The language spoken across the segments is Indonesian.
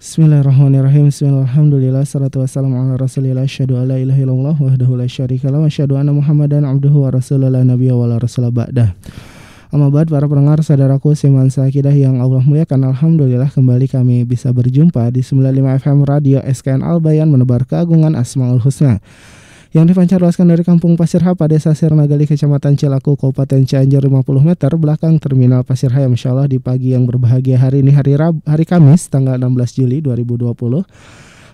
Bismillahirrahmanirrahim. Bismillahirrahmanirrahim. Salatu wassalamu ala rasulillah. Asyhadu an la ilaha illallah wahdahu la syarikalah wa asyhadu anna Muhammadan abduhu wa rasulullah la nabiyya wa la rasula ba'dah. Amma ba'd, para pendengar saudaraku seiman seakidah yang Allah muliakan, alhamdulillah kembali kami bisa berjumpa di 95 FM Radio SKN Al Bayan, menebar keagungan Asmaul Husna yang dipancarluaskan dari Kampung Pasir Hapa, Desa Sirnagali, Kecamatan Cilaku, Kabupaten Cianjur, 50 meter belakang Terminal Pasir Haya. Masyaallah, di pagi yang berbahagia hari ini, hari Kamis tanggal 16 Juli 2020,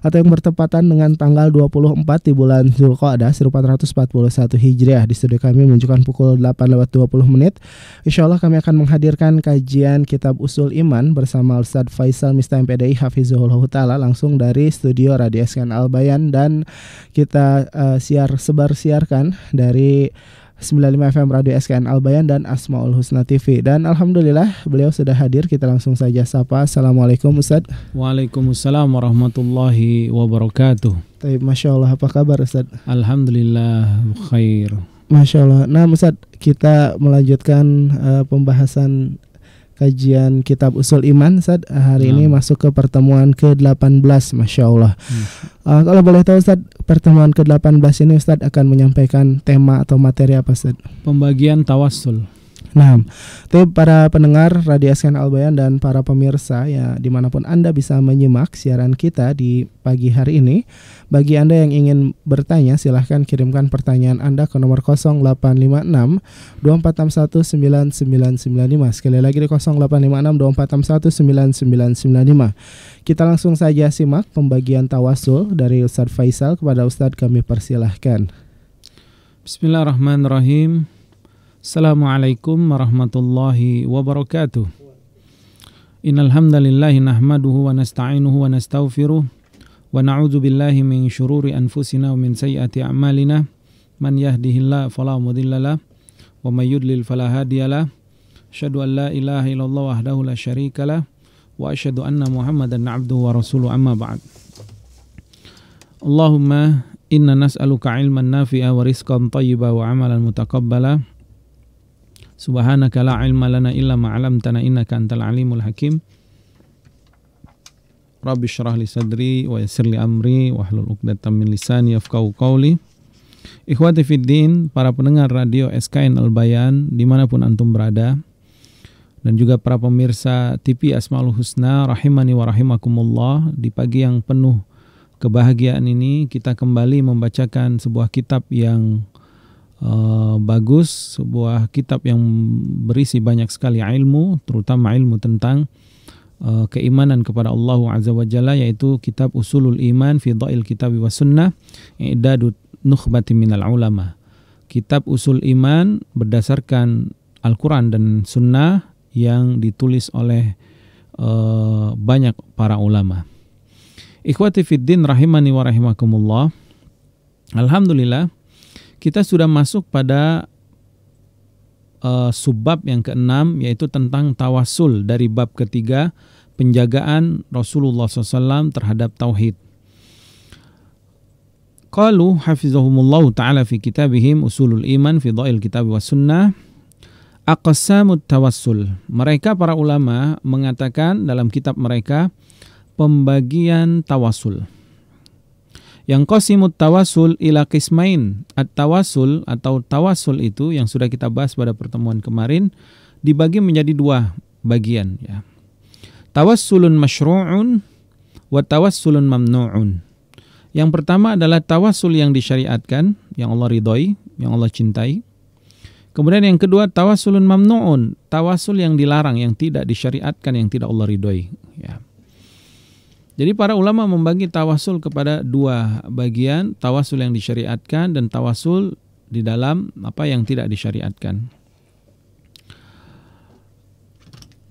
atau yang bertepatan dengan tanggal 24 di bulan Zulqa'dah 1441 Hijriah. Di studio kami menunjukkan pukul 8:20. Insyaallah kami akan menghadirkan kajian Kitab Usul Iman bersama Ustadz Faisal Mista MPDI Hafizahullah Ta'ala, langsung dari studio Radio SKN Al Bayan, dan kita siarkan dari 95 FM Radio SKN Al Bayan dan Asmaul Husna TV. Dan alhamdulillah beliau sudah hadir. Kita langsung saja sapa. Assalamualaikum Ustadz. Waalaikumsalam warahmatullahi wabarakatuh. Masya Allah, apa kabar Ustadz? Alhamdulillah khair. Masya Allah. Nah Ustadz, kita melanjutkan pembahasan kajian Kitab Usul Iman. Ustadz, hari ini masuk ke pertemuan ke-18. Masya Allah. Kalau boleh tahu Ustadz, pertemuan ke-18 ini Ustadz akan menyampaikan tema atau materi apa Ustadz? Pembagian tawassul. Nah, tapi para pendengar Radio SKN Al Bayan dan para pemirsa ya dimanapun Anda bisa menyimak siaran kita di pagi hari ini. Bagi Anda yang ingin bertanya, silahkan kirimkan pertanyaan Anda ke nomor 0856 2461 9995. Sekali lagi di 0856 2461 9995. Kita langsung saja simak pembagian tawasul dari Ustadz Faisal. Kepada Ustadz kami persilahkan. Bismillahirrahmanirrahim. Assalamualaikum warahmatullahi wabarakatuh. Innal hamdalillahi nahmaduhu wa nasta'inuhu wa nastaghfiruh wa na'udzu billahi min syururi anfusina wa min sayyiati a'malina. Man yahdihillahu fala mudhillalah wa may yudlil fala hadiyalah. Asyhadu an la ilaha illallah wahdahu la syarikalah wa asyhadu anna Muhammadan 'abduhu wa rasuluhu, amma ba'd. Allahumma inna nas'aluka 'ilman nafi'a wa rizqan thayyiban wa 'amalan mutaqabbala. Subhanaka la ilma lana illa ma 'allamtana innaka antal alimul hakim. Rabbi shrah li sadri wa yassir li amri wahlul 'uqdatam min lisani yafqahu qawli. Ikhwati fid din, para pendengar radio SKN Al Bayan dimanapun antum berada, dan juga para pemirsa TV Asmaul Husna rahimani wa rahimakumullah, di pagi yang penuh kebahagiaan ini kita kembali membacakan sebuah kitab yang bagus, sebuah kitab yang berisi banyak sekali ilmu, terutama ilmu tentang keimanan kepada Allah Azza wa Jalla, yaitu kitab Usulul Iman fi Dha'il Kitabi wa Sunnah I'dadut Nukhbati minal Ulama. Kitab Usul Iman berdasarkan Al-Quran dan Sunnah yang ditulis oleh banyak para ulama. Ikhwati fiddin rahimani wa rahimakumullah. Alhamdulillah, kita sudah masuk pada subbab yang ke-6, yaitu tentang tawasul, dari bab ketiga, penjagaan Rasulullah SAW terhadap tauhid. Qalu hafizahumullahu ta'ala fi kitabihim Usulul Iman fi Dha'il Kitab wa Sunnah aqsamut tawassul. Mereka para ulama mengatakan dalam kitab mereka pembagian tawasul. Yang qasimut tawasul ila qismain. At-tawasul atau tawasul itu yang sudah kita bahas pada pertemuan kemarin dibagi menjadi dua bagian ya. Tawassulun masyru'un wa tawassulun mamnu'un. Yang pertama adalah tawasul yang disyariatkan, yang Allah ridhoi, yang Allah cintai. Kemudian yang kedua tawasulun mamnu'un, tawasul yang dilarang, yang tidak disyariatkan, yang tidak Allah ridhoi ya. Jadi para ulama membagi tawasul kepada dua bagian, tawasul yang disyariatkan dan tawasul di dalam apa yang tidak disyariatkan.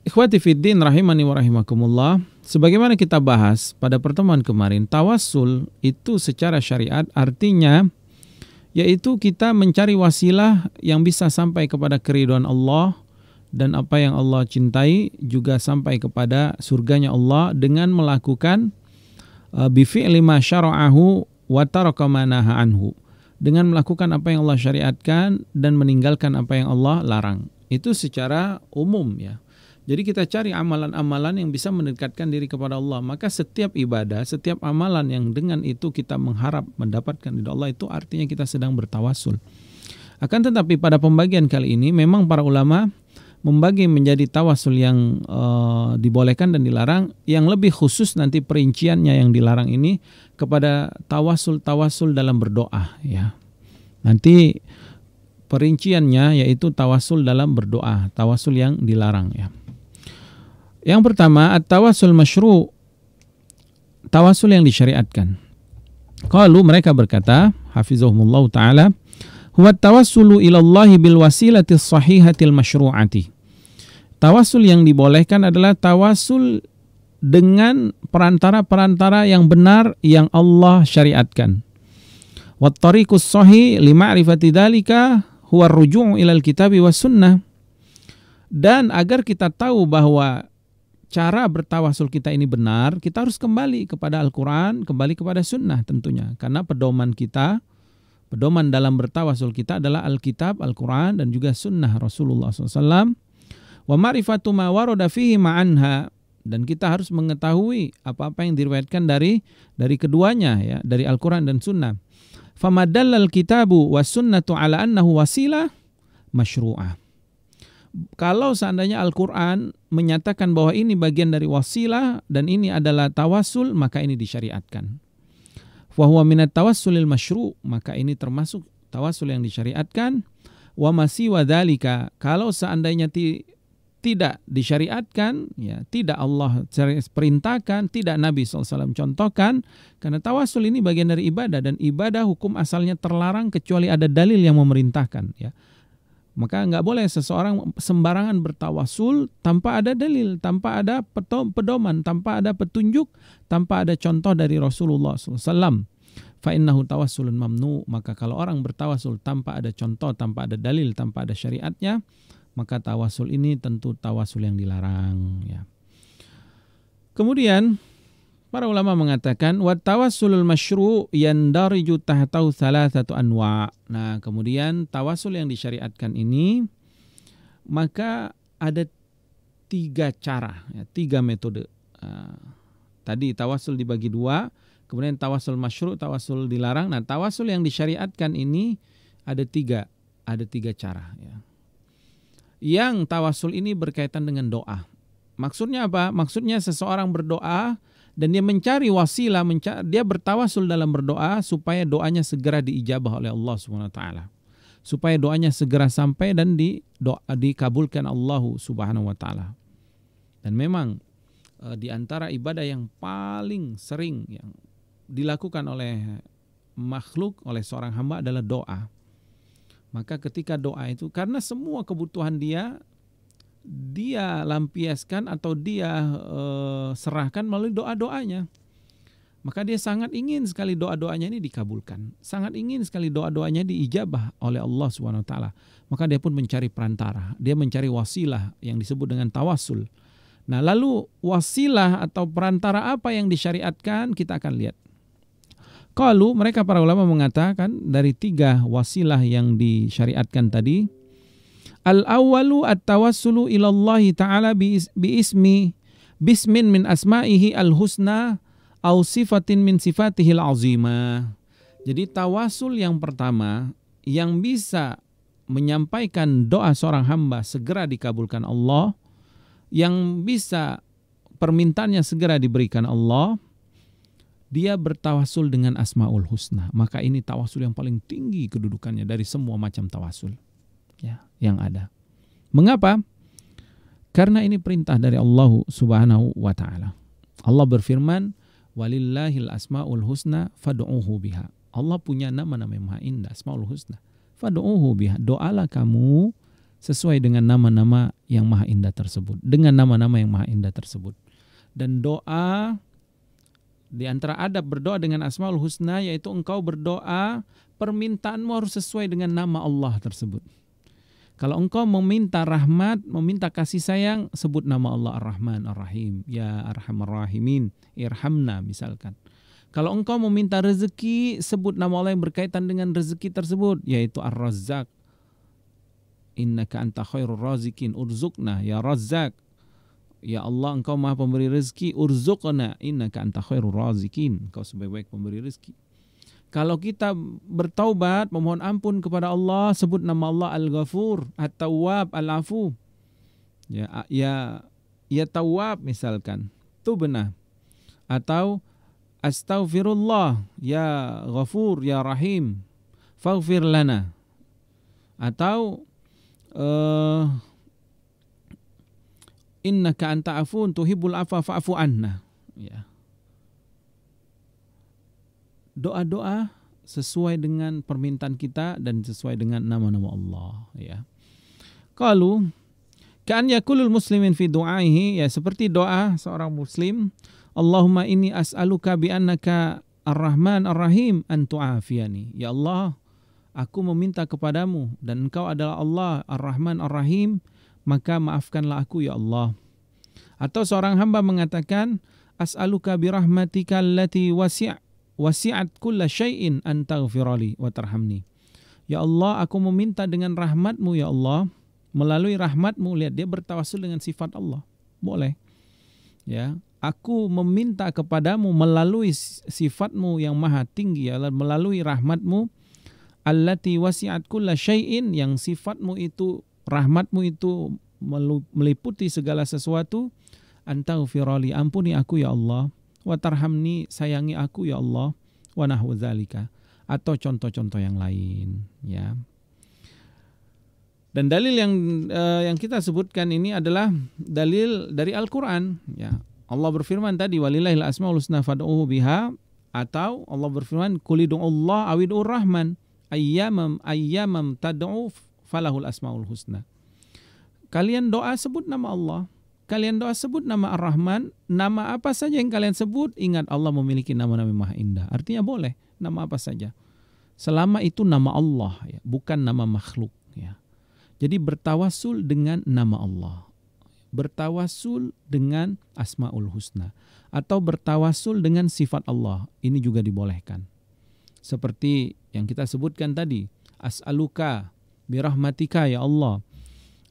Ikhwati fiddin rahimani wa rahimakumullah, sebagaimana kita bahas pada pertemuan kemarin, tawasul itu secara syariat artinya yaitu kita mencari wasilah yang bisa sampai kepada keridhaan Allah dan apa yang Allah cintai, juga sampai kepada surganya Allah dengan melakukan bifi'li ma syara'ahu wa taraka ma naha anhu, dengan melakukan apa yang Allah syariatkan dan meninggalkan apa yang Allah larang. Itu secara umum ya. Jadi kita cari amalan-amalan yang bisa mendekatkan diri kepada Allah. Maka setiap ibadah, setiap amalan yang dengan itu kita mengharap mendapatkan ridha Allah, itu artinya kita sedang bertawasul. Akan tetapi pada pembagian kali ini memang para ulama membagi menjadi tawasul yang dibolehkan dan dilarang. Yang lebih khusus nanti perinciannya yang dilarang ini kepada tawasul dalam berdoa, ya. Nanti perinciannya yaitu tawasul dalam berdoa, tawasul yang dilarang, ya. Yang pertama, at-tawassul masyru', tawasul yang disyariatkan. Qalu, mereka berkata, hafizahumullah ta'ala, huwa tawassulu ilallahi bil wasilatis sahihatil masyru'ati. Tawasul yang dibolehkan adalah tawasul dengan perantara-perantara yang benar yang Allah syariatkan. Wat tariqus sahih li ma'rifati dzalika huwa ar-ruju' ilal kitabi was sunnah. Dan agar kita tahu bahwa cara bertawasul kita ini benar, kita harus kembali kepada Al-Quran, kembali kepada sunnah tentunya. Karena pedoman dalam bertawasul kita adalah Alkitab, Al-Quran, dan juga sunnah Rasulullah SAW. Wa ma'rifatu ma warada fihi ma'anha. Dan kita harus mengetahui apa-apa yang diriwayatkan dari keduanya, ya, dari Al-Quran dan sunnah. Famadallal kitabu was sunnatu ala annahu wasilah masyru'ah. Kalau seandainya Al-Quran menyatakan bahwa ini bagian dari wasilah dan ini adalah tawasul, maka ini disyariatkan. Wa huwa minat tawassulil masyru', maka ini termasuk tawasul yang disyariatkan. Wa masiwa dzalika, kalau seandainya tidak disyariatkan, ya, tidak Allah perintahkan, tidak Nabi SAW contohkan, karena tawasul ini bagian dari ibadah, dan ibadah hukum asalnya terlarang kecuali ada dalil yang memerintahkan, ya. Maka nggak boleh seseorang sembarangan bertawasul tanpa ada dalil, tanpa ada pedoman, tanpa ada petunjuk, tanpa ada contoh dari Rasulullah SAW. Fa innahu tawassulun mamnu. Maka kalau orang bertawasul tanpa ada contoh, tanpa ada dalil, tanpa ada syariatnya, maka tawasul ini tentu tawasul yang dilarang, ya. Kemudian para ulama mengatakan wa tawassulul masyru' yandariju tahtahu thalathatu anwa'. Nah, kemudian tawasul yang disyariatkan ini maka ada 3 cara, ya, 3 metode. Tadi tawasul dibagi 2, kemudian tawasul masyru', tawasul dilarang. Nah, tawasul yang disyariatkan ini ada 3 cara, ya. Yang tawasul ini berkaitan dengan doa. Maksudnya apa? Maksudnya seseorang berdoa dan dia mencari wasilah, dia bertawasul dalam berdoa supaya doanya segera diijabah oleh Allah SWT, supaya doanya segera sampai dan dikabulkan Allah SWT. Dan memang di antara ibadah yang paling sering yang dilakukan oleh makhluk, oleh seorang hamba adalah doa. Maka ketika doa itu, karena semua kebutuhan dia lampiaskan atau dia serahkan melalui doa-doanya, maka dia sangat ingin sekali doa-doanya ini dikabulkan, sangat ingin sekali doa-doanya diijabah oleh Allah SWT. Maka dia pun mencari perantara, dia mencari wasilah yang disebut dengan tawasul. Nah, lalu wasilah atau perantara apa yang disyariatkan, kita akan lihat. Kalau mereka para ulama mengatakan dari 3 wasilah yang disyariatkan tadi, al-awwalu at-tawassulu ilallahi ta'ala bismin min asma'ihi al-husna au sifatin min sifatihil azimah. Jadi tawasul yang pertama yang bisa menyampaikan doa seorang hamba segera dikabulkan Allah, yang bisa permintaannya segera diberikan Allah, dia bertawasul dengan asmaul husna. Maka ini tawasul yang paling tinggi kedudukannya dari semua macam tawasul, ya, yang ada. Mengapa? Karena ini perintah dari Allah Subhanahu wa ta'ala. Allah berfirman, walillahil asmaul husna fad'uhu biha. Allah punya nama-nama yang maha indah, asmaul husna. Fad'uhu biha. Doalah kamu sesuai dengan nama-nama yang maha indah tersebut, dengan nama-nama yang maha indah tersebut. Dan doa, di antara adab berdoa dengan asmaul husna, yaitu engkau berdoa, permintaanmu harus sesuai dengan nama Allah tersebut. Kalau engkau meminta rahmat, meminta kasih sayang, sebut nama Allah Ar-Rahman Ar-Rahim. Ya Arhamar Rahimin, irhamna misalkan. Kalau engkau meminta rezeki, sebut nama Allah yang berkaitan dengan rezeki tersebut, yaitu Ar-Razzaq. Innaka anta khairur razikin, urzukna ya Razzaq. Ya Allah, Engkau Maha Pemberi rezeki, urzuqna innaka anta khairur razikin. Engkau sebaik-baik pemberi rezeki. Kalau kita bertaubat, memohon ampun kepada Allah, sebut nama Allah Al-Ghafur, At-Tawwab, Al-Afu. Ya Tawwab misalkan, tubna. Atau Astaghfirullah, ya Ghafur, ya Rahim, faghfir lana. Atau innaka anta afun tuhibbul afwa fa'fu anna. Ya. Doa-doa sesuai dengan permintaan kita dan sesuai dengan nama-nama Allah, ya. Qalu kan yakulul muslimin fi du'aihi, ya seperti doa seorang muslim, Allahumma inni as'aluka bi annaka ar-Rahman ar-Rahim an tu'afiyani. Ya Allah, aku meminta kepadamu dan Engkau adalah Allah ar-Rahman ar-Rahim, maka maafkanlah aku ya Allah. Atau seorang hamba mengatakan, as'aluka bi rahmatika allati wasi'at kulla syai'in an taghfirali wa tarhamni. Ya Allah, aku meminta dengan rahmatmu ya Allah, melalui rahmatmu. Lihat, dia bertawassul dengan sifat Allah. Boleh. Ya, aku meminta kepadamu melalui sifatmu yang maha tinggi, ya, melalui rahmatmu allati wasi'at kulla syai'in, yang sifatmu itu, rahmatmu itu meliputi segala sesuatu, antaghfirali, ampuni aku ya Allah, wa tarhamni, sayangi aku ya Allah, wa nahwu dzalika, atau contoh-contoh yang lain, ya. Dan dalil yang kita sebutkan ini adalah dalil dari Al-Qur'an, ya. Allah berfirman tadi, walillahil asmaul husna fad'uhu biha, atau Allah berfirman, qul ud'ullaha aw ud'ur rahman ayyamam tad'u falahul asmaul husna. Kalian doa sebut nama Allah, kalian doa sebut nama Ar-Rahman, nama apa saja yang kalian sebut, ingat Allah memiliki nama-nama maha indah. Artinya boleh nama apa saja, selama itu nama Allah, ya, bukan nama makhluk, ya. Jadi bertawasul dengan nama Allah, bertawasul dengan Asmaul Husna, atau bertawasul dengan sifat Allah, ini juga dibolehkan. Seperti yang kita sebutkan tadi, as'aluka birahmatika ya Allah.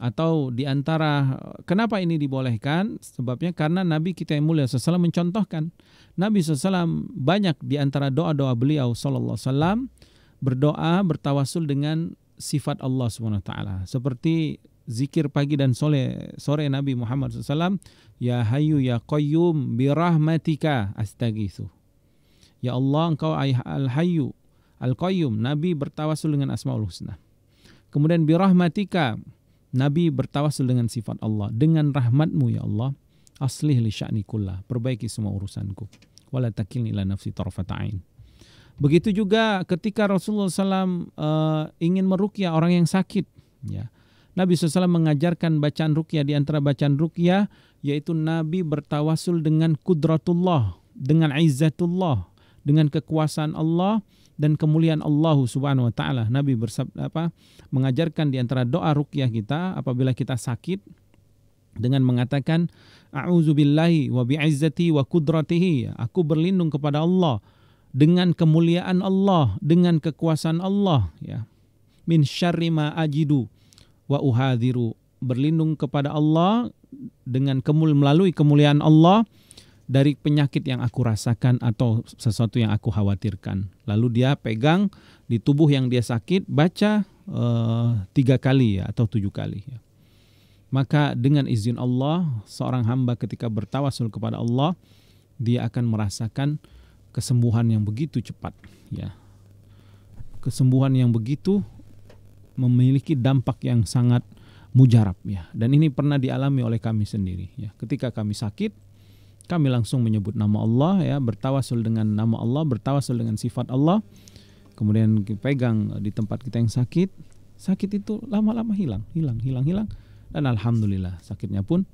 Atau diantara kenapa ini dibolehkan? Sebabnya karena Nabi kita yang mulia SAW mencontohkan. Nabi SAW banyak diantara doa-doa beliau SAW berdoa bertawasul dengan sifat Allah SWT. Seperti zikir pagi dan sore Nabi Muhammad SAW, ya Hayyu ya Qayyum birahmatika astaghitsu. Ya Allah, Engkau Al-Hayyu Al-Qayyum. Nabi bertawasul dengan Asmaul Husna. Kemudian birahmatika, Nabi bertawasul dengan sifat Allah, dengan rahmatmu ya Allah, aslih li sya'ni kullah, perbaiki semua urusanku, wala takilni ila nafsi tarfata ain. Begitu juga ketika Rasulullah SAW ingin meruqyah orang yang sakit, ya. Nabi SAW mengajarkan bacaan ruqyah. Di antara bacaan ruqyah yaitu Nabi bertawasul dengan kudratullah, dengan izzatullah, dengan kekuasaan Allah dan kemuliaan Allah Subhanahu wa taala. Nabi mengajarkan di antara doa ruqyah kita apabila kita sakit dengan mengatakan a'udzubillahi wa bi'izzati wa qudratihi. Aku berlindung kepada Allah dengan kemuliaan Allah, dengan kekuasaan Allah, ya. Min syarri ma ajidu wa uhadhiru. Berlindung kepada Allah dengan melalui kemuliaan Allah dari penyakit yang aku rasakan atau sesuatu yang aku khawatirkan. Lalu dia pegang di tubuh yang dia sakit, baca 3 kali, ya, atau 7 kali, ya. Maka dengan izin Allah, seorang hamba ketika bertawasul kepada Allah, dia akan merasakan kesembuhan yang begitu cepat, ya. Kesembuhan yang begitu memiliki dampak yang sangat mujarab, ya. Dan ini pernah dialami oleh kami sendiri, ya. Ketika kami sakit, kami langsung menyebut nama Allah, ya, bertawasul dengan nama Allah, bertawasul dengan sifat Allah. Kemudian pegang di tempat kita yang sakit itu lama-lama hilang. Dan alhamdulillah sakitnya pun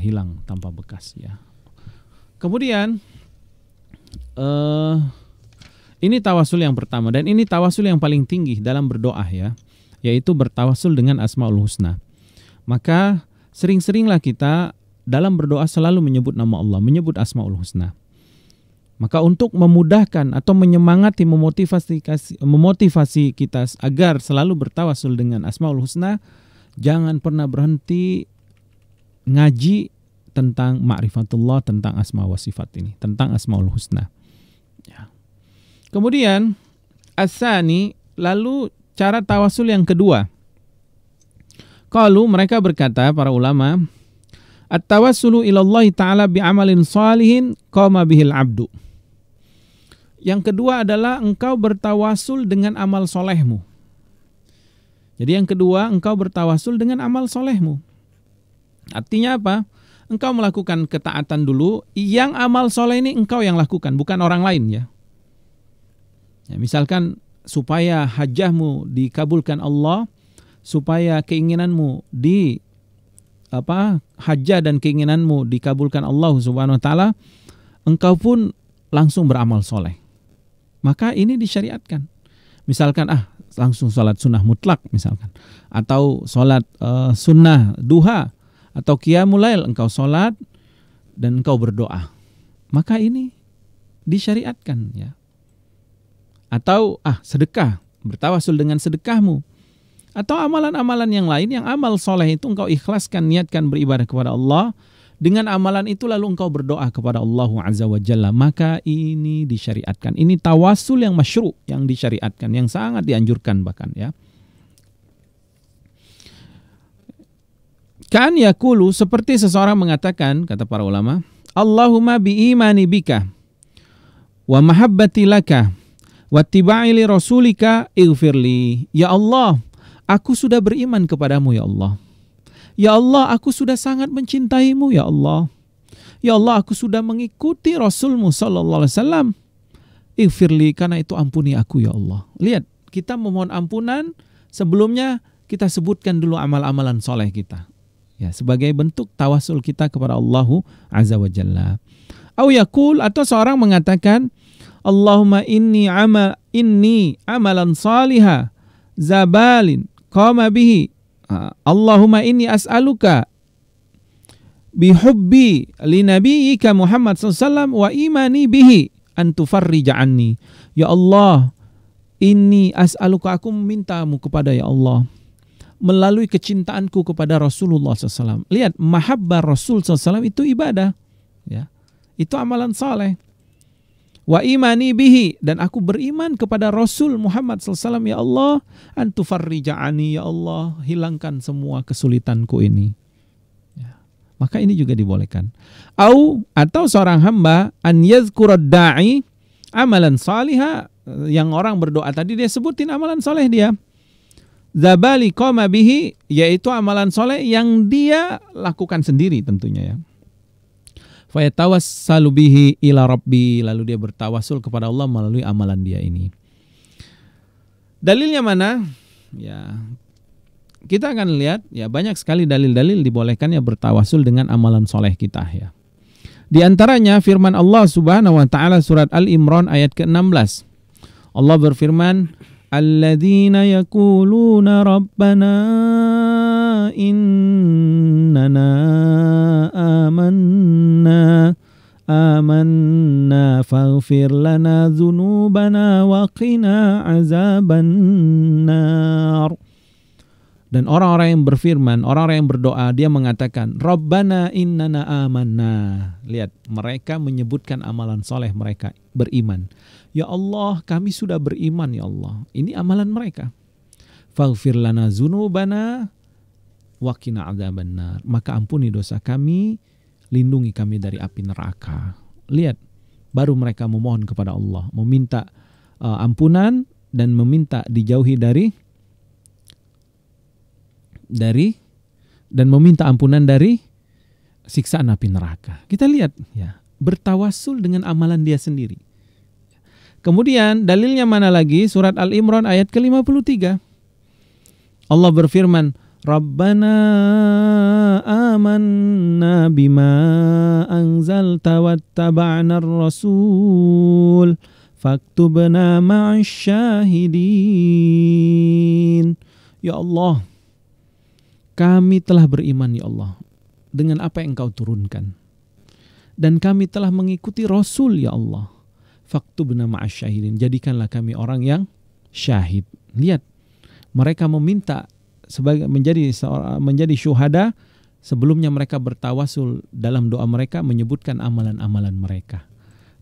hilang tanpa bekas, ya. Kemudian ini tawasul yang pertama, dan ini tawasul yang paling tinggi dalam berdoa, ya, yaitu bertawasul dengan Asmaul Husna. Maka sering-seringlah kita dalam berdoa selalu menyebut nama Allah, menyebut Asmaul Husna. Maka untuk memudahkan atau menyemangati, memotivasi kita agar selalu bertawasul dengan Asmaul Husna, jangan pernah berhenti ngaji tentang ma'rifatullah, tentang asma wa sifat ini, tentang asmaul husna. Ya. Kemudian as-sani, lalu cara tawasul yang kedua. Qalu, mereka berkata, para ulama, at-tawassulu ilallahi ta'ala bi'amalin salihin qama bihil abdu. Yang kedua adalah engkau bertawasul dengan amal solehmu. Jadi yang kedua, engkau bertawasul dengan amal solehmu. Artinya apa? Engkau melakukan ketaatan dulu, yang amal soleh ini engkau yang lakukan, bukan orang lain ya. Ya, misalkan supaya hajahmu dikabulkan Allah, supaya keinginanmu hajah dan keinginanmu dikabulkan Allah Subhanahu wa taala, engkau pun langsung beramal soleh. Maka ini disyariatkan. Misalkan langsung sholat sunnah mutlak misalkan, atau sholat sunnah duha, atau qiyamul lail, engkau sholat dan engkau berdoa, maka ini disyariatkan ya. Atau sedekah, bertawasul dengan sedekahmu, atau amalan-amalan yang lain, yang amal soleh itu engkau ikhlaskan, niatkan beribadah kepada Allah. Dengan amalan itu lalu engkau berdoa kepada Allah Azza wa Jalla, maka ini disyariatkan. Ini tawasul yang masyru', yang disyariatkan, yang sangat dianjurkan bahkan ya. Kan yakulu, seperti seseorang mengatakan, kata para ulama, Allahumma bi'imani bika wa mahabbati laka wa tiba'i li rasulika ighfirli. Ya Allah, aku sudah beriman kepadamu ya Allah. Ya Allah, aku sudah sangat mencintaimu ya Allah. Ya Allah, aku sudah mengikuti Rasulmu sallallahu alaihi wasallam. Ighfirli, karena itu ampuni aku ya Allah. Lihat, kita memohon ampunan, sebelumnya kita sebutkan dulu amal-amalan soleh kita. Ya, sebagai bentuk tawasul kita kepada Allah Azza wa Jalla. Au yaqul, atau seorang mengatakan, Allahumma inni amalan salihah zabalin qama bihi. Allahumma inni as'aluka bihubbi li nabiyyika Muhammad SAW wa imani bihi an tufarrija anni. Ya Allah, inni as'aluka, aku memintamu kepada ya Allah, melalui kecintaanku kepada Rasulullah SAW. Lihat, mahabbah Rasul SAW itu ibadah ya. Itu amalan saleh. Wa imani bihi, dan aku beriman kepada Rasul Muhammad SAW. Ya Allah, antu farrija'ani, ya Allah, hilangkan semua kesulitanku ini ya. Maka ini juga dibolehkan. Atau seorang hamba an yazkurad da'i amalan salihah, yang orang berdoa tadi dia sebutin amalan soleh dia. Zabali qama bihi, yaitu amalan soleh yang dia lakukan sendiri tentunya ya. Fayatawassalu bihi ila rabbi, lalu dia bertawasul kepada Allah melalui amalan dia ini. Dalilnya mana? Ya, kita akan lihat ya, banyak sekali dalil-dalil dibolehkannya bertawasul dengan amalan soleh kita ya. Di antaranya firman Allah Subhanahu wa taala surat Al-Imran ayat ke-16. Allah berfirman, alladzina yaquluna rabbana innana amanna faghfir lana dzunubana wa qina azabannar. Dan orang-orang yang berfirman, orang-orang yang berdoa, dia mengatakan Rabbana innana amanna. Lihat, mereka menyebutkan amalan soleh mereka, beriman. Ya Allah, kami sudah beriman ya Allah. Ini amalan mereka. Faghfir lana dzunubana wa qina azabannar. Maka ampuni dosa kami, lindungi kami dari api neraka. Lihat, baru mereka memohon kepada Allah, meminta ampunan dan meminta dijauhi dan meminta ampunan dari siksaan api neraka. Kita lihat ya, bertawasul dengan amalan dia sendiri. Kemudian dalilnya mana lagi? Surat Al-Imran ayat ke-53. Allah berfirman, Rabbana amanna bima anzalta wattaba'na ar-rasul faktubna ma'asy syahidin. Ya Allah, kami telah beriman ya Allah dengan apa yang Engkau turunkan, dan kami telah mengikuti Rasul ya Allah. Faktubna ma'asy syahidin, jadikanlah kami orang yang syahid. Lihat, mereka meminta sebagai menjadi syuhada sebelumnya mereka bertawasul dalam doa mereka menyebutkan amalan-amalan mereka.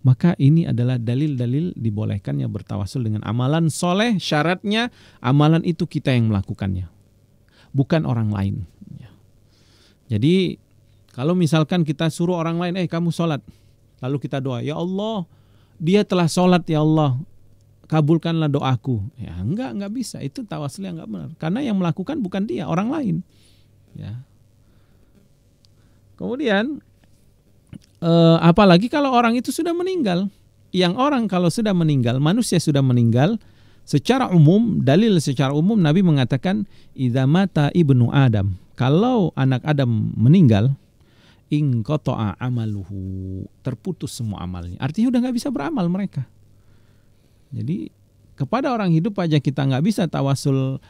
Maka ini adalah dalil-dalil dibolehkannya bertawasul dengan amalan soleh. Syaratnya amalan itu kita yang melakukannya, bukan orang lain. Jadi kalau misalkan kita suruh orang lain, kamu sholat, lalu kita doa, ya Allah, dia telah sholat, ya Allah, kabulkanlah doaku. Ya enggak bisa, itu tawasulnya enggak benar. Karena yang melakukan bukan dia, orang lain. Ya. Kemudian apalagi kalau orang itu sudah meninggal. Yang orang kalau sudah meninggal, manusia sudah meninggal, secara umum, dalil secara umum Nabi mengatakan idza mata ibnu Adam, kalau anak Adam meninggal, inqata'a amaluhu, terputus semua amalnya. Artinya udah nggak bisa beramal mereka. Jadi kepada orang hidup aja kita nggak bisa tawasul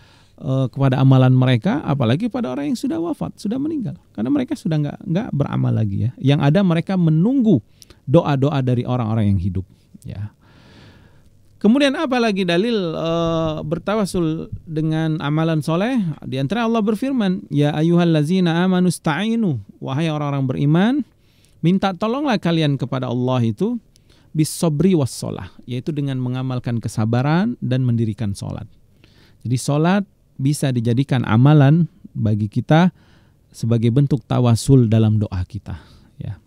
kepada amalan mereka, apalagi pada orang yang sudah wafat, sudah meninggal, karena mereka sudah nggak beramal lagi ya. Yang ada mereka menunggu doa-doa dari orang-orang yang hidup ya. Kemudian apa lagi dalil bertawasul dengan amalan soleh? Di antara Allah berfirman, ya ayyuhallazina amanu sta'inu, wahai orang-orang beriman, minta tolonglah kalian kepada Allah itu bis-sabri was-shalah, yaitu dengan mengamalkan kesabaran dan mendirikan sholat. Jadi sholat bisa dijadikan amalan bagi kita sebagai bentuk tawasul dalam doa kita ya.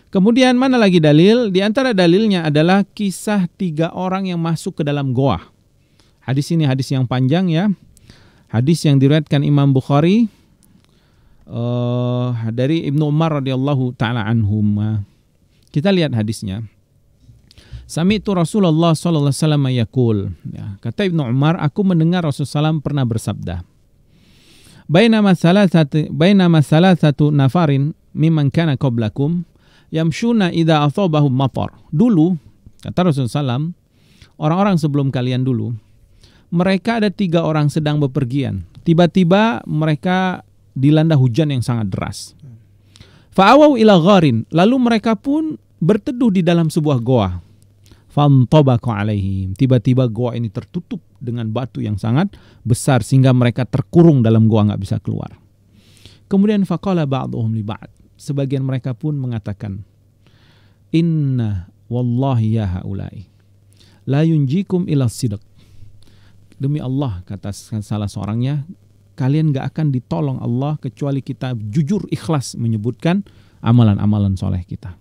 Kemudian mana lagi dalil? Di antara dalilnya adalah kisah 3 orang yang masuk ke dalam goa. Hadis ini hadis yang panjang ya. Hadis yang diriwayatkan Imam Bukhari dari Ibnu Umar radhiyallahu taala anhum. Kita lihat hadisnya. Sami'tu Rasulullah sallallahu alaihi wasallam yaqul, ya, kata Ibnu Umar, aku mendengar Rasulullah SAW pernah bersabda, bainama salasatu nafarin mimman kana qablakum yamshuna idza asabahum matar. Dulu, kata Rasulullah SAW, orang-orang sebelum kalian dulu, mereka ada 3 orang sedang bepergian. Tiba-tiba mereka dilanda hujan yang sangat deras. Fa'awaw ila gharin, lalu mereka pun berteduh di dalam sebuah goa. Fantabaqu alaihim, tiba-tiba goa ini tertutup dengan batu yang sangat besar sehingga mereka terkurung dalam goa, nggak bisa keluar. Kemudian faqala ba'dhum li ba'd, sebagian mereka pun mengatakan, inna wallahi ya haula'i la yunjikum ila sidq, demi Allah, kata salah seorangnya, kalian nggak akan ditolong Allah kecuali kita jujur ikhlas menyebutkan amalan-amalan soleh kita.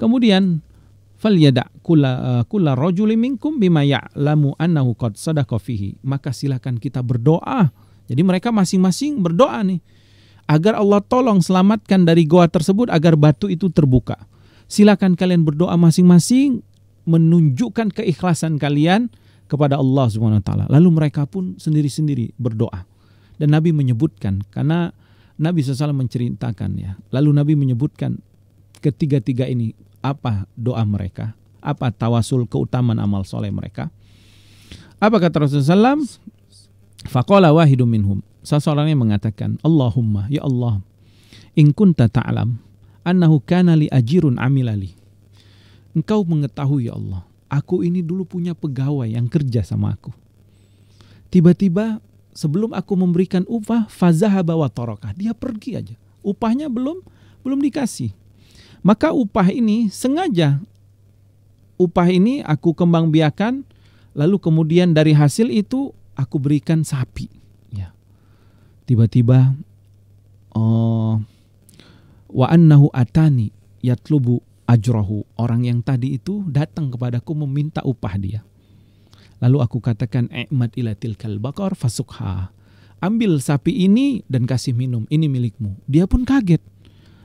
Kemudian falyada kulla rajuli minkum bima ya'lamu annahu qad sadaqa fihi, maka silakan kita berdoa. Jadi mereka masing-masing berdoa nih agar Allah tolong selamatkan dari goa tersebut, agar batu itu terbuka. Silakan kalian berdoa masing-masing menunjukkan keikhlasan kalian kepada Allah Subhanahu wa taala. Lalu mereka pun sendiri-sendiri berdoa. Dan Nabi menyebutkan, karena Nabi SAW menceritakan ya. Lalu Nabi menyebutkan ketiga-tiga ini, apa doa mereka, apa tawasul keutamaan amal soleh mereka. Apa kata Rasulullah SAW? Faqala wahidum minhum, seseorangnya mengatakan, Allahumma, ya Allah, in kunta ta'lam annahu kana li ajirun amilali. Engkau mengetahui ya Allah, aku ini dulu punya pegawai yang kerja sama aku. Tiba-tiba sebelum aku memberikan upah, fazahaba wa tarakah, dia pergi aja. Upahnya belum dikasih. Maka upah ini sengaja, upah ini aku kembang biakan, lalu kemudian dari hasil itu aku berikan sapi. Ya. Tiba-tiba wa annahu atani yatlubu ajrahu, orang yang tadi itu datang kepadaku meminta upah dia. Lalu aku katakan, i'mad ila tilkal baqar fasukha, ambil sapi ini dan kasih minum, ini milikmu. Dia pun kaget.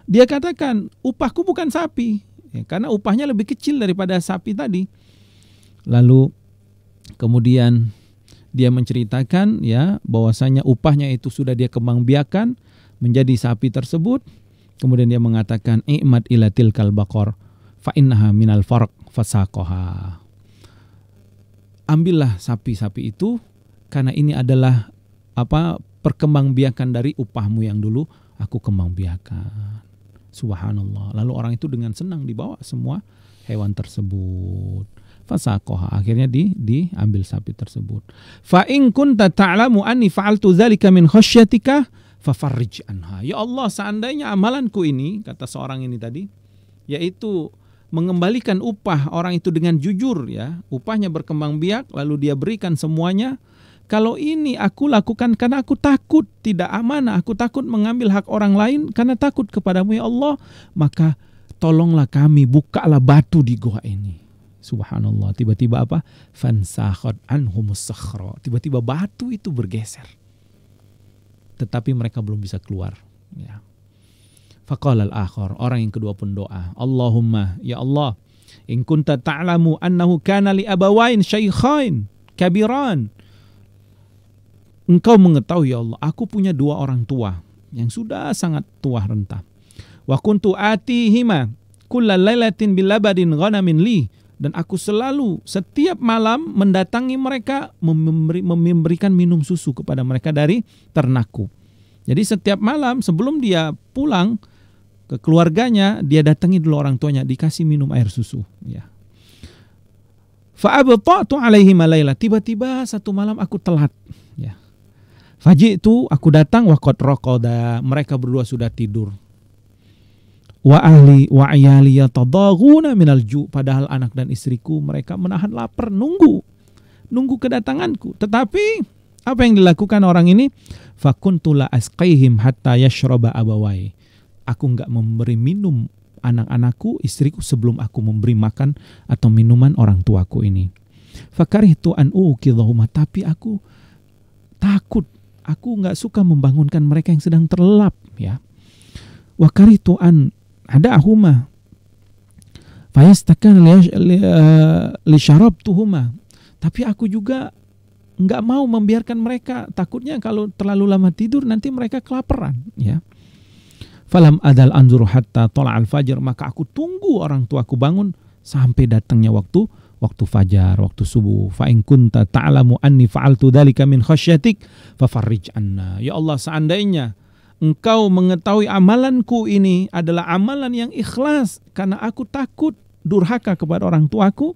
Dia katakan, upahku bukan sapi, ya, karena upahnya lebih kecil daripada sapi tadi. Lalu kemudian dia menceritakan ya bahwasanya upahnya itu sudah dia kembang biakan menjadi sapi tersebut. Kemudian dia mengatakan, i'mad ila tilkal baqar fa innaha minal farq fasaqaha. Ambillah sapi-sapi itu karena ini adalah perkembangbiakan dari upahmu yang dulu aku kembangbiakan. Subhanallah. Lalu orang itu dengan senang dibawa semua hewan tersebut. Fasaqaha, akhirnya diambil sapi tersebut. Fa in kunta ta'lamu anni fa'altu dzalika min khasyyatika fafarrij anha. Ya Allah, seandainya amalanku ini, kata seorang ini tadi, yaitu mengembalikan upah orang itu dengan jujur, ya, upahnya berkembang biak lalu dia berikan semuanya. Kalau ini aku lakukan karena aku takut tidak amanah, aku takut mengambil hak orang lain karena takut kepadamu ya Allah, maka tolonglah kami, bukalah batu di gua ini. Subhanallah, tiba-tiba apa? Fansakhat anhumus sakhra. Tiba-tiba batu itu bergeser. Tetapi mereka belum bisa keluar, ya. Faqala al-akhar, orang yang kedua pun doa, Allahumma, ya Allah, in kunta ta'lamu annahu kana li abawain syaikhain kabiran. Engkau mengetahui ya Allah, aku punya dua orang tua yang sudah sangat tua renta. Wa kuntu atihima kullal lailatin bil labadin ghanamin li, dan aku selalu setiap malam mendatangi mereka, memberikan minum susu kepada mereka dari ternakku. Jadi setiap malam sebelum dia pulang ke keluarganya, dia datangi dulu orang tuanya, dikasih minum air susu, ya. Fa abta'tu alaihim laila, tiba-tiba satu malam aku telat, ya. Faji'tu, aku datang, wa qad raqada, mereka berdua sudah tidur. Wa ahli wa ayali yatadaghuna minal ju', padahal anak dan istriku mereka menahan lapar, nunggu kedatanganku. Tetapi apa yang dilakukan orang ini? Fakuntu la asqaihim hatta yashraba abawai. Aku enggak memberi minum anak-anakku, istriku, sebelum aku memberi makan atau minuman orang tuaku ini. Fakarihtu an uqidhahuma, tapi aku takut, aku enggak suka membangunkan mereka yang sedang terlelap, ya. Wa karihtu an ada'ahuma fayastakan li syarabtuhuma, tapi aku juga enggak mau membiarkan mereka, takutnya kalau terlalu lama tidur nanti mereka kelaparan, ya. Falam adal anzuru hatta tala'al fajr, maka aku tunggu orang tuaku bangun sampai datangnya waktu fajar, waktu subuh. Fa in kunta ta'lamu anni fa'altu dzalika min khasyatik fafarrij anna. Ya Allah, seandainya engkau mengetahui amalanku ini adalah amalan yang ikhlas karena aku takut durhaka kepada orang tuaku,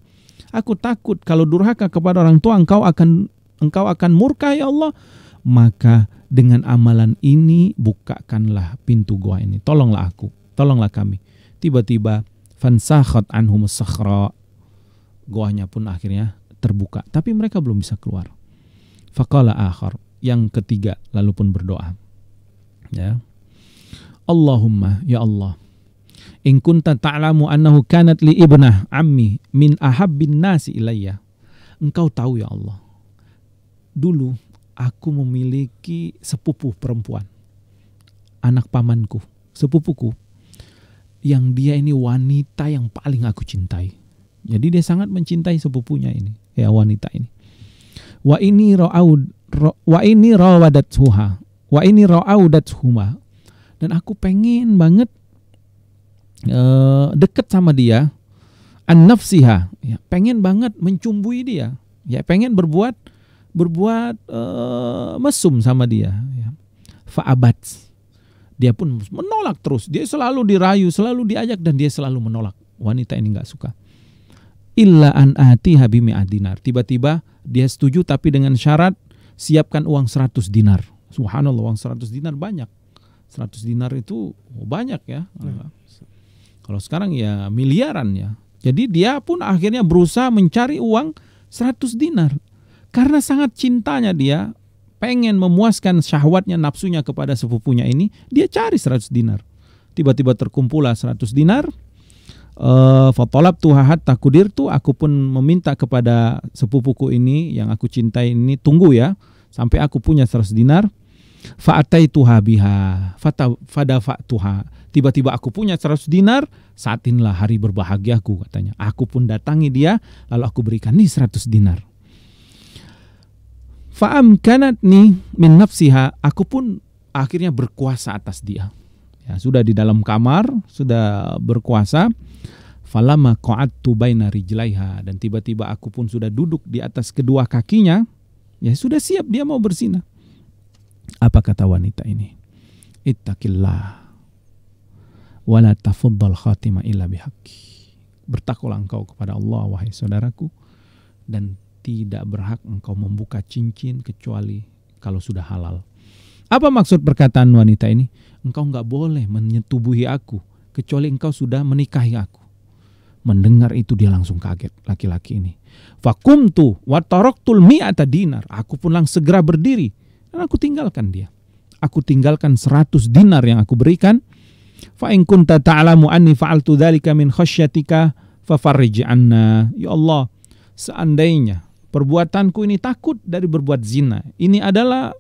aku takut kalau durhaka kepada orang tua engkau akan murka ya Allah, maka dengan amalan ini bukakanlah pintu gua ini, tolonglah aku, tolonglah kami. Tiba-tiba fansakhat anhumus sakhra, goanya pun akhirnya terbuka, tapi mereka belum bisa keluar. Faqala akhar, yang ketiga lalu pun berdoa, ya. Allahumma, ya Allah, in kunta ta'lamu annahu kanat li ibnah ammi min ahabbin nasi ilayya. Engkau tahu ya Allah, dulu aku memiliki sepupu perempuan, anak pamanku, sepupuku, yang dia ini wanita yang paling aku cintai. Jadi dia sangat mencintai sepupunya ini, ya, wanita ini. Wa ini ra'audathuma, dan aku pengen banget deket sama dia, an nafsiha, ya, pengen banget mencumbui dia, ya, pengen berbuat mesum sama dia, ya. Fa'abat, dia pun menolak terus, dia selalu dirayu, selalu diajak, dan dia selalu menolak. Wanita ini nggak suka. Illa an atiha bimi'at dinar, tiba-tiba dia setuju tapi dengan syarat siapkan uang 100 dinar. Subhanallah, uang 100 dinar banyak. 100 dinar itu banyak, ya. Kalau sekarang ya miliaran, ya. Jadi dia pun akhirnya berusaha mencari uang 100 dinar. Karena sangat cintanya dia, pengen memuaskan syahwatnya, nafsunya kepada sepupunya ini, dia cari 100 dinar. Tiba-tiba terkumpullah 100 dinar. Fatalabtuha hatta qudirtu, aku pun meminta kepada sepupuku ini yang aku cintai ini, tunggu ya sampai aku punya 100 dinar. Fa'ataituha biha fadafa'tuha, tiba-tiba aku punya 100 dinar, saat inilah hari berbahagiaku, katanya. Aku pun datangi dia, lalu aku berikan nih 100 dinar. Fa'amkanatni min nafsiha, aku pun akhirnya berkuasa atas dia. Ya, sudah di dalam kamar, sudah berkuasa. Falamma qa'adtu baina rijlaiha, dan tiba-tiba aku pun sudah duduk di atas kedua kakinya. Ya, sudah siap dia mau berzina. Apa kata wanita ini? Ittaqillah wala tafuddal khatima illa bihaqqi. Bertakwalah engkau kepada Allah, wahai saudaraku, dan tidak berhak engkau membuka cincin kecuali kalau sudah halal. Apa maksud perkataan wanita ini? Engkau nggak boleh menyetubuhi aku kecuali engkau sudah menikahi aku. Mendengar itu dia langsung kaget, laki-laki ini. Fakumtu wa taraktul mi'ata dinar. Aku pun langsung segera berdiri dan aku tinggalkan dia. Aku tinggalkan 100 dinar yang aku berikan. Fa in kunta ta'lamu anni fa'altu dzalika min khasyyatika fafarrij anna. Ya Allah, seandainya perbuatanku ini takut dari berbuat zina, ini adalah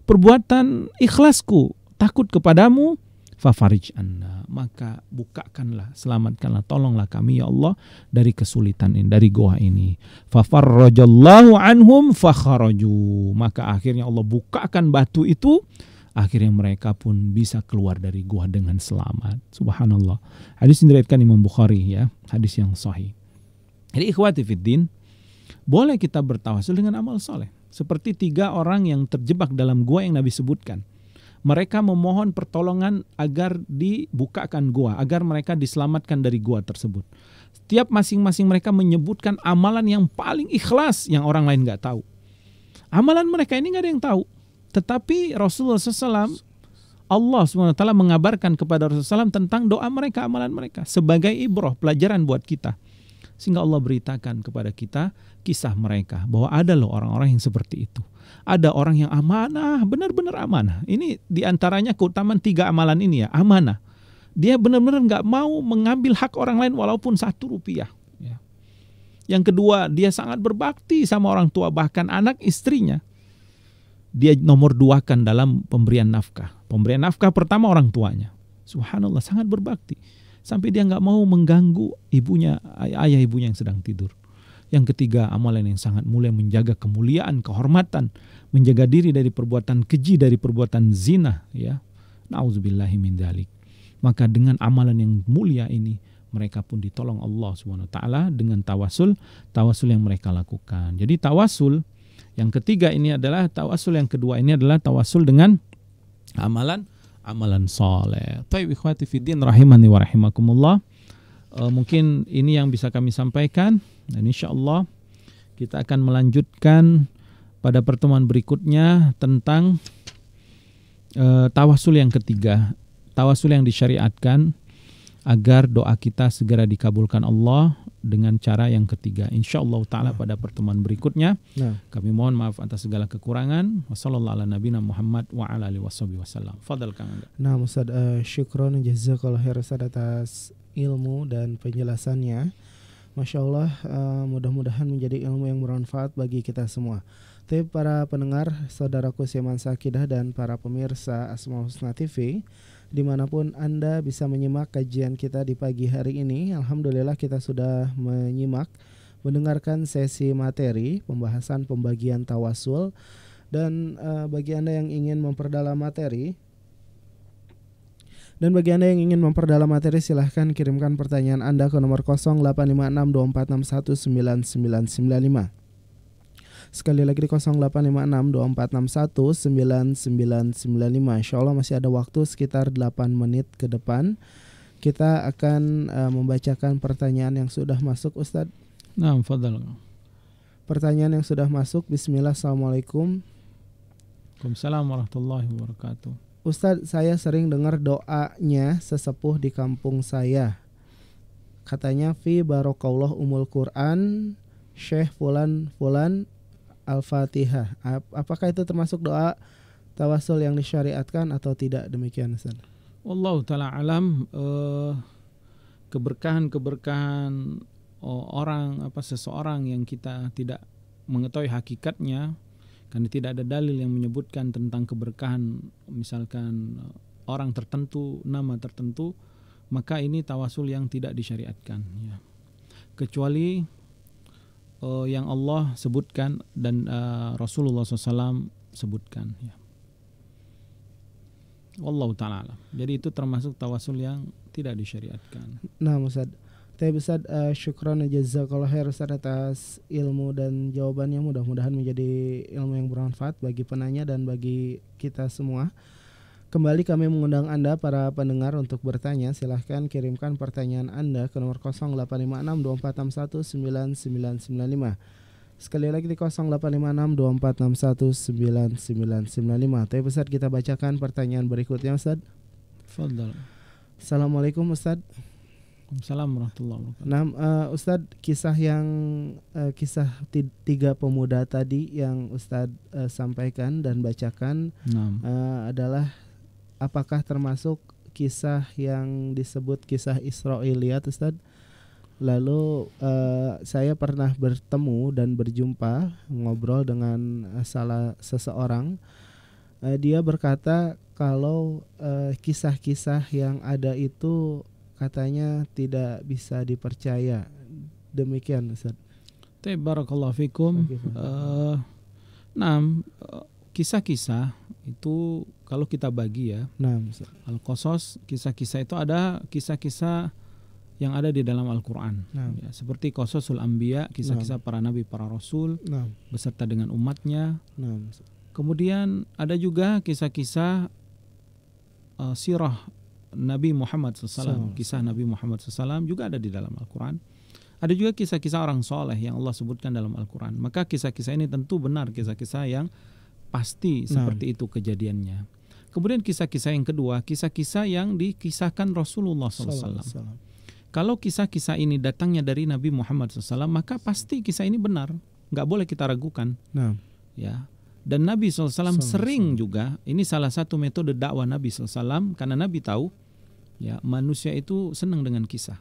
perbuatan ikhlasku, takut kepadamu, fafarij anna, maka bukakanlah, selamatkanlah, tolonglah kami ya Allah dari kesulitan ini, dari goa ini. Fafarrajallahu anhum fakharaju, maka akhirnya Allah bukakan batu itu, akhirnya mereka pun bisa keluar dari goa dengan selamat. Subhanallah. Hadis ini diriwayatkan Imam Bukhari ya, hadis yang sahih. Jadi ikhwati fiddin, boleh kita bertawasul dengan amal soleh. Seperti 3 orang yang terjebak dalam gua yang Nabi sebutkan. Mereka memohon pertolongan agar dibukakan gua, agar mereka diselamatkan dari gua tersebut. Setiap masing-masing mereka menyebutkan amalan yang paling ikhlas yang orang lain gak tahu. Amalan mereka ini gak ada yang tahu. Tetapi Rasulullah SAW, Allah SWT mengabarkan kepada Rasulullah SAW tentang doa mereka, amalan mereka. Sebagai ibrah, pelajaran buat kita. Sehingga Allah beritakan kepada kita kisah mereka. Bahwa ada loh orang-orang yang seperti itu. Ada orang yang amanah, benar-benar amanah. Ini diantaranya keutamaan 3 amalan ini ya, amanah. Dia benar-benar gak mau mengambil hak orang lain walaupun 1 rupiah. Ya. Yang kedua, dia sangat berbakti sama orang tua, bahkan anak istrinya. Dia nomor 2-kan dalam pemberian nafkah. Pemberian nafkah pertama orang tuanya. Subhanallah, sangat berbakti. Sampai dia gak mau mengganggu ibunya, ayah ibunya yang sedang tidur. Yang ketiga, amalan yang sangat mulia, menjaga kemuliaan, kehormatan, menjaga diri dari perbuatan keji, dari perbuatan zina, ya. Nauzubillahi min dzalik. Maka dengan amalan yang mulia ini, mereka pun ditolong Allah Subhanahu wa taala dengan tawasul yang mereka lakukan. Jadi tawasul yang ketiga ini adalah tawasul, yang kedua ini adalah tawasul dengan amalan saleh. Baik ikhwati fiddin rahimani wa rahimakumullah. Mungkin ini yang bisa kami sampaikan, dan insyaallah kita akan melanjutkan pada pertemuan berikutnya tentang tawasul yang ketiga, tawasul yang disyariatkan agar doa kita segera dikabulkan Allah dengan cara yang ketiga. Insyaallah taala pada pertemuan berikutnya. Kami mohon maaf atas segala kekurangan. Wassallallahu ala nabiyina Muhammad wa ala alihi wasallam. Fadal Kang Angga. Nah, Ustaz, syukron jazakallahu khairan Ustaz atas ilmu dan penjelasannya. Masya Allah, mudah-mudahan menjadi ilmu yang bermanfaat bagi kita semua. Tapi para pendengar, saudaraku seiman seakidah dan para pemirsa Asmaul Husna TV, dimanapun Anda bisa menyimak kajian kita di pagi hari ini. Alhamdulillah kita sudah mendengarkan sesi materi pembahasan pembagian tawasul. Dan bagi Anda yang ingin memperdalam materi, silahkan kirimkan pertanyaan Anda ke nomor 085624619995. Sekali lagi di 085624619995. Insyaallah masih ada waktu sekitar 8 menit ke depan. Kita akan membacakan pertanyaan yang sudah masuk, Ustadz. Nah, fadal. Pertanyaan yang sudah masuk. Bismillah. Assalamualaikum. Waalaikumsalam warahmatullahi wabarakatuh. Ustadz, saya sering dengar doanya sesepuh di kampung saya. Katanya, fi barokallah umul Quran, Syekh Fulan Al-Fatihah. Apakah itu termasuk doa tawasul yang disyariatkan atau tidak? Demikian, Ustaz. Wallahu ta'ala alam. Keberkahan seseorang yang kita tidak mengetahui hakikatnya, karena tidak ada dalil yang menyebutkan tentang keberkahan, misalkan orang tertentu, nama tertentu, maka ini tawasul yang tidak disyariatkan, ya. Kecuali yang Allah sebutkan dan Rasulullah SAW sebutkan, ya. Wallahu ta'ala alam. Jadi itu termasuk tawasul yang tidak disyariatkan. Nah, Ustaz, syukran jazakallahu khair Ustaz atas ilmu dan jawabannya. Mudah-mudahan menjadi ilmu yang bermanfaat bagi penanya dan bagi kita semua. Kembali kami mengundang Anda para pendengar untuk bertanya. Silahkan kirimkan pertanyaan Anda ke nomor 085624619995. Sekali lagi di 085624619995. Tapi Ustaz, kita bacakan pertanyaan berikutnya Ustaz. Tafadhal. Assalamualaikum Ustaz. Assalamualaikum warahmatullahi wabarakatuh. Nah, Ustaz, kisah tiga pemuda tadi yang Ustaz sampaikan dan bacakan adalah apakah termasuk kisah yang disebut kisah Israiliyat Ustaz? Lalu saya pernah bertemu dan berjumpa ngobrol dengan salah seseorang. Dia berkata kalau kisah-kisah yang ada itu katanya tidak bisa dipercaya. Demikian Ustaz. Barakallahu fikum. Kisah-kisah itu kalau kita bagi ya. Al-Qasas, kisah-kisah itu ada kisah-kisah yang ada di dalam Al-Quran ya, seperti Qasasul Anbiya, kisah-kisah para nabi, para rasul beserta dengan umatnya. Kemudian ada juga kisah-kisah sirah Nabi Muhammad SAW, kisah Nabi Muhammad SAW juga ada di dalam Al-Quran. Ada juga kisah-kisah orang soleh yang Allah sebutkan dalam Al-Quran. Maka kisah-kisah ini tentu benar, kisah-kisah yang pasti seperti itu kejadiannya. Kemudian kisah-kisah yang kedua, kisah-kisah yang dikisahkan Rasulullah SAW. Kalau kisah-kisah ini datangnya dari Nabi Muhammad SAW, maka pasti kisah ini benar, nggak boleh kita ragukan. Ya. Dan Nabi SAW sering juga, ini salah satu metode dakwah Nabi SAW, karena Nabi tahu ya manusia itu senang dengan kisah.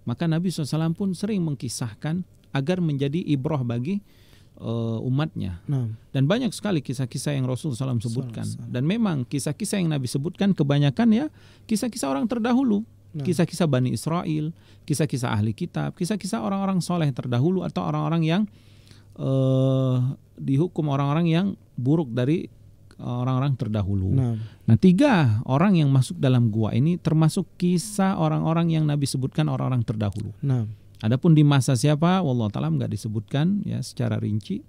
Maka Nabi SAW pun sering mengkisahkan agar menjadi ibrah bagi umatnya. Dan banyak sekali kisah-kisah yang Rasulullah SAW sebutkan. Dan memang kisah-kisah yang Nabi sebutkan kebanyakan ya kisah-kisah orang terdahulu. Kisah-kisah Bani Israel, kisah-kisah ahli kitab, kisah-kisah orang-orang soleh terdahulu atau orang-orang yang dihukum orang-orang yang buruk dari orang-orang terdahulu. Nah, 3 orang yang masuk dalam gua ini termasuk kisah orang-orang yang Nabi sebutkan orang-orang terdahulu. Adapun di masa siapa, wallahu ta'ala nggak disebutkan ya secara rinci.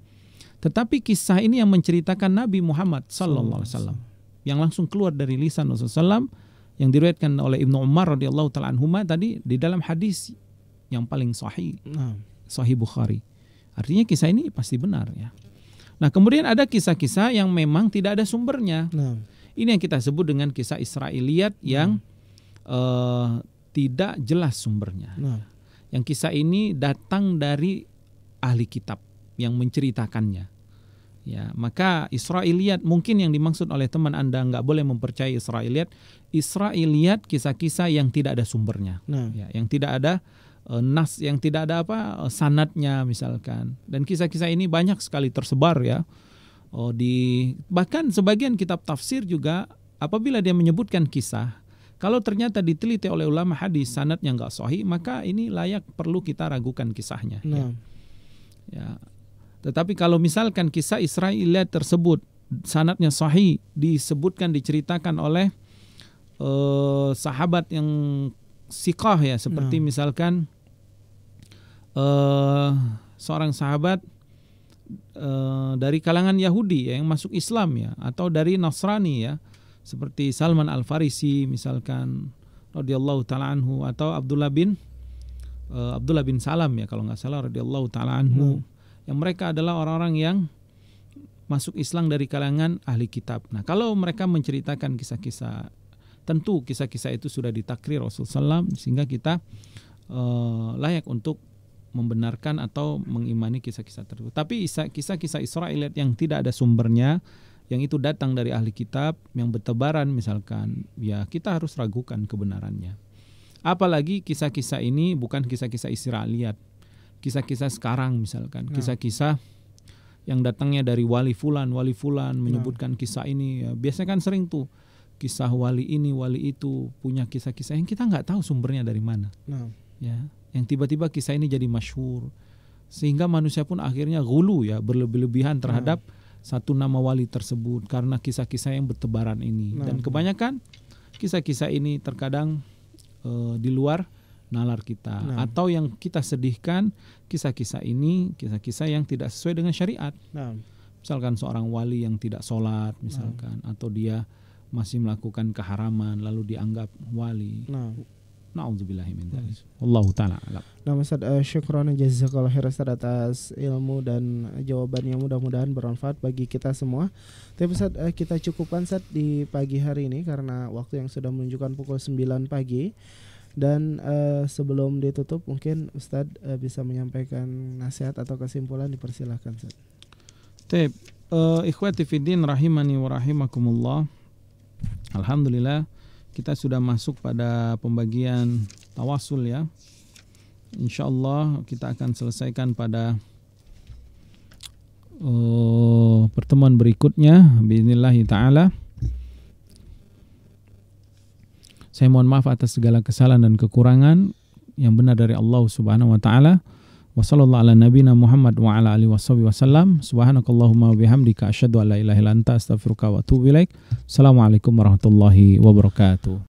Tetapi kisah ini yang menceritakan Nabi Muhammad sallallahu alaihi wasallam yang langsung keluar dari lisan Rasulullah SAW, yang diriwayatkan oleh Ibnu Umar radhiyallahu ta'ala anhuma tadi di dalam hadis yang paling sahih, Sahih Bukhari. Artinya kisah ini pasti benar ya. Nah, kemudian ada kisah-kisah yang memang tidak ada sumbernya. Ini yang kita sebut dengan kisah Israiliyat yang tidak jelas sumbernya. Yang kisah ini datang dari ahli kitab yang menceritakannya. Ya, maka Israiliyat mungkin yang dimaksud oleh teman Anda nggak boleh mempercayai Israiliyat. Israiliyat kisah-kisah yang tidak ada sumbernya, ya, yang tidak ada nas, yang tidak ada sanadnya misalkan. Dan kisah-kisah ini banyak sekali tersebar ya. Bahkan sebagian kitab tafsir juga apabila dia menyebutkan kisah, kalau ternyata diteliti oleh ulama hadis sanadnya nggak sahih, maka ini layak perlu kita ragukan kisahnya. Ya. Tetapi kalau misalkan kisah Israiliyat tersebut sanadnya sahih, disebutkan, diceritakan oleh sahabat yang siqah ya, seperti misalkan seorang sahabat dari kalangan Yahudi ya, yang masuk Islam ya, atau dari Nasrani ya, seperti Salman Al-Farisi misalkan radhiyallahu taala anhu, atau Abdullah bin Salam ya kalau nggak salah radhiyallahu taala anhu. Yang mereka adalah orang-orang yang masuk Islam dari kalangan ahli kitab. Nah, kalau mereka menceritakan kisah-kisah, tentu kisah-kisah itu sudah ditakrir Rasulullah SAW, sehingga kita layak untuk membenarkan atau mengimani kisah-kisah tersebut. Tapi kisah-kisah Israiliyat yang tidak ada sumbernya, yang itu datang dari ahli kitab, yang bertebaran misalkan, ya kita harus ragukan kebenarannya. Apalagi kisah-kisah ini bukan kisah-kisah Israiliyat. Kisah-kisah sekarang misalkan, kisah-kisah yang datangnya dari wali fulan menyebutkan kisah ini ya. Biasanya kan sering tuh kisah wali ini, wali itu punya kisah-kisah yang kita nggak tahu sumbernya dari mana. Ya, yang tiba-tiba kisah ini jadi masyhur sehingga manusia pun akhirnya ghulu ya, berlebih-lebihan terhadap satu nama wali tersebut karena kisah-kisah yang bertebaran ini. Dan kebanyakan kisah-kisah ini terkadang di luar nalar kita, atau yang kita sedihkan kisah-kisah ini kisah-kisah yang tidak sesuai dengan syariat. Misalkan seorang wali yang tidak sholat misalkan, atau dia masih melakukan keharaman lalu dianggap wali. Na'udzubillahi min dzalik. Wallahu taala alam. Nah, Ustaz, syukran jazakallahu khairan Ustaz atas ilmu dan jawabannya, mudah-mudahan bermanfaat bagi kita semua. Tapi Ustaz, kita cukupkan Ustaz di pagi hari ini karena waktu yang sudah menunjukkan pukul 9 pagi. Dan sebelum ditutup mungkin Ustaz bisa menyampaikan nasihat atau kesimpulan, dipersilakan Ustaz. Baik, ikhwati fiddin rahimani wa rahimakumullah. Alhamdulillah kita sudah masuk pada pembagian tawasul ya. InsyaAllah kita akan selesaikan pada pertemuan berikutnya biidznillah ta'ala. Saya mohon maaf atas segala kesalahan dan kekurangan, yang benar dari Allah Subhanahu wa taala. Wa sallallahu ala nabiyina Muhammad wa ala alihi wasallam. Subhanakallahumma wa bihamdika asyhadu an la ilaha illa anta astaghfiruka wa atubu ilaik. Assalamualaikum warahmatullahi wabarakatuh.